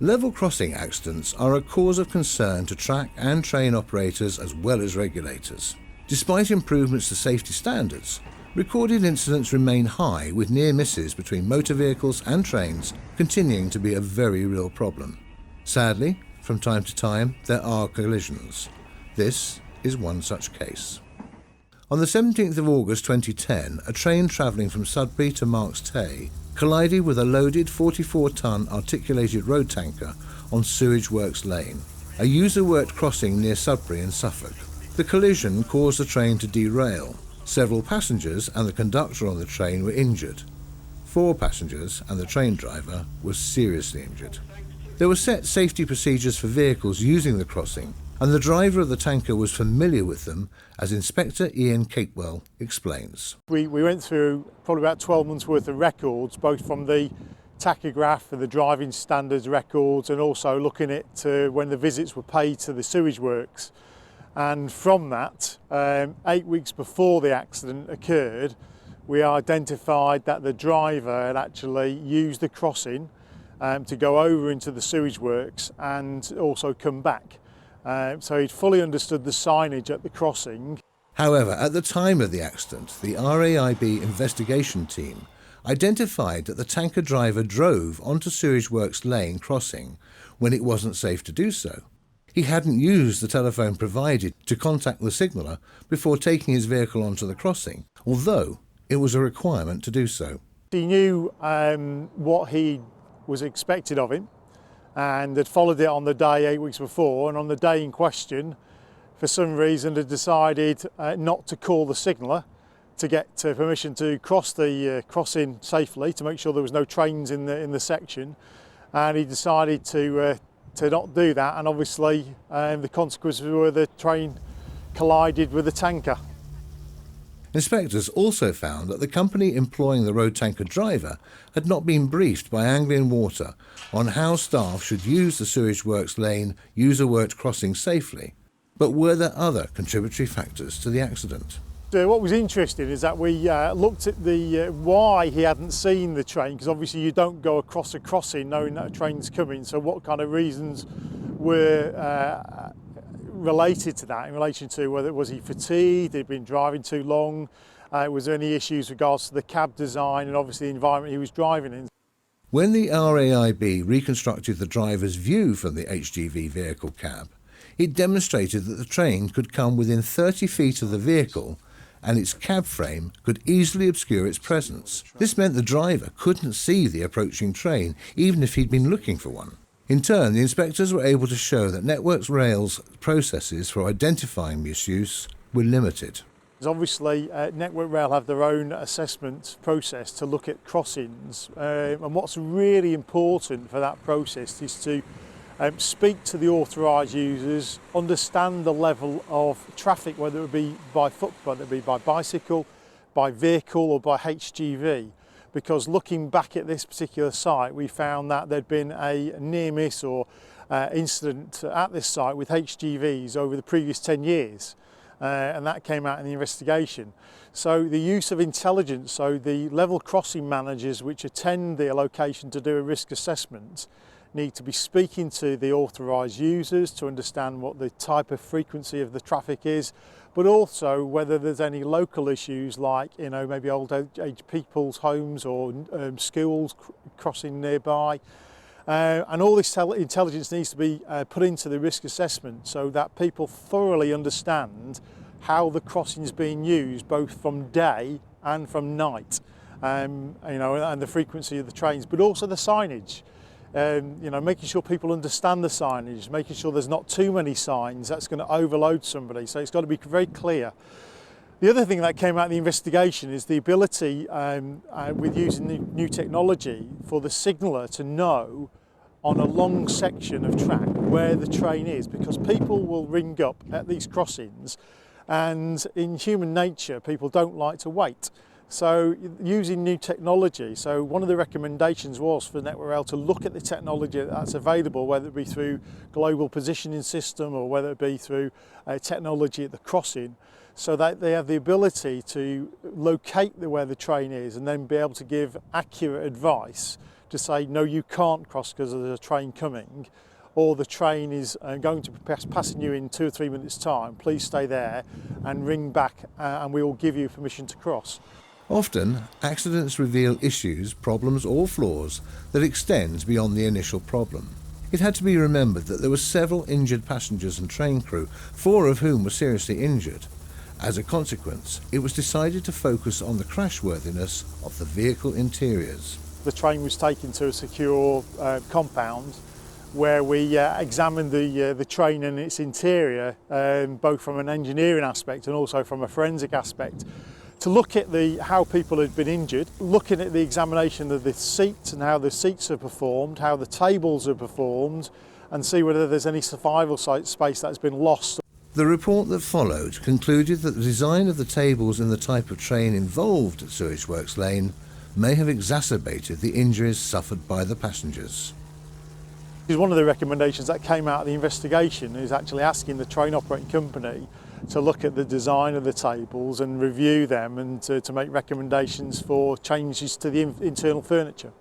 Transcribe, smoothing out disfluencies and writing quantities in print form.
Level crossing accidents are a cause of concern to track and train operators as well as regulators. Despite improvements to safety standards, recorded incidents remain high, with near misses between motor vehicles and trains continuing to be a very real problem. Sadly, from time to time there are collisions. This is one such case. On the 17th of August 2010, a train travelling from Sudbury to Marks Tay collided with a loaded 44-tonne articulated road tanker on Sewage Works Lane, a user-worked crossing near Sudbury in Suffolk. The collision caused the train to derail. Several passengers and the conductor on the train were injured. 4 passengers and the train driver were seriously injured. There were set safety procedures for vehicles using the crossing, and the driver of the tanker was familiar with them, as Inspector Ian Capewell explains. We went through probably about 12 months worth of records, both from the tachograph and the driving standards records, and also looking at when the visits were paid to the sewage works. And from that, 8 weeks before the accident occurred, we identified that the driver had actually used the crossing to go over into the sewage works and also come back. So he'd fully understood the signage at the crossing. However, at the time of the accident, the RAIB investigation team identified that the tanker driver drove onto Sewage Works Lane crossing when it wasn't safe to do so. He hadn't used the telephone provided to contact the signaller before taking his vehicle onto the crossing, although it was a requirement to do so. He knew what he was expected of him, and had followed it on the day 8 weeks before, and on the day in question, for some reason, had decided not to call the signaller to get permission to cross the crossing safely, to make sure there was no trains in the section, and he decided to not do that, and obviously the consequences were the train collided with the tanker. Inspectors also found that the company employing the road tanker driver had not been briefed by Anglian Water on how staff should use the Sewage Works Lane user-worked crossing safely. But were there other contributory factors to the accident? What was interesting is that we looked at the why he hadn't seen the train, because obviously you don't go across a crossing knowing that a train's coming, so what kind of reasons were related to that, in relation to whether was he fatigued, he'd been driving too long, was there any issues with regards to the cab design and obviously the environment he was driving in. When the RAIB reconstructed the driver's view from the HGV vehicle cab, it demonstrated that the train could come within 30 feet of the vehicle and its cab frame could easily obscure its presence. This meant the driver couldn't see the approaching train, even if he'd been looking for one. In turn, the inspectors were able to show that Network Rail's processes for identifying misuse were limited. Obviously, Network Rail have their own assessment process to look at crossings, and what's really important for that process is to speak to the authorised users, understand the level of traffic, whether it be by foot, whether it be by bicycle, by vehicle or by HGV. Because looking back at this particular site, we found that there'd been a near miss or incident at this site with HGVs over the previous 10 years. And that came out in the investigation. So the use of intelligence, so the level crossing managers which attend the location to do a risk assessment need to be speaking to the authorised users to understand what the type of frequency of the traffic is, but also whether there's any local issues like, you know, maybe old age people's homes or schools crossing nearby. And all this intelligence needs to be put into the risk assessment so that people thoroughly understand how the crossing is being used, both from day and from night, you know, and the frequency of the trains, but also the signage. You know, making sure people understand the signage, making sure there's not too many signs, that's going to overload somebody, so it's got to be very clear. The other thing that came out of the investigation is the ability, with using new technology, for the signaller to know on a long section of track where the train is, because people will ring up at these crossings, and in human nature people don't like to wait. So using new technology, so one of the recommendations was for Network Rail to look at the technology that's available, whether it be through global positioning system or whether it be through technology at the crossing, so that they have the ability to locate where the train is and then be able to give accurate advice to say, no, you can't cross because there's a train coming, or the train is going to be passing you in 2 or 3 minutes' time, please stay there and ring back and we will give you permission to cross. Often, accidents reveal issues, problems or flaws that extend beyond the initial problem. It had to be remembered that there were several injured passengers and train crew, 4 of whom were seriously injured. As a consequence, it was decided to focus on the crashworthiness of the vehicle interiors. The train was taken to a secure compound where we examined the train and its interior, both from an engineering aspect and also from a forensic aspect, to look at how people had been injured, looking at the examination of the seats and how the seats are performed, how the tables are performed, and see whether there's any survival space that's been lost. The report that followed concluded that the design of the tables and the type of train involved at Sewage Works Lane may have exacerbated the injuries suffered by the passengers. One of the recommendations that came out of the investigation is actually asking the train operating company to look at the design of the tables and review them and to make recommendations for changes to the internal furniture.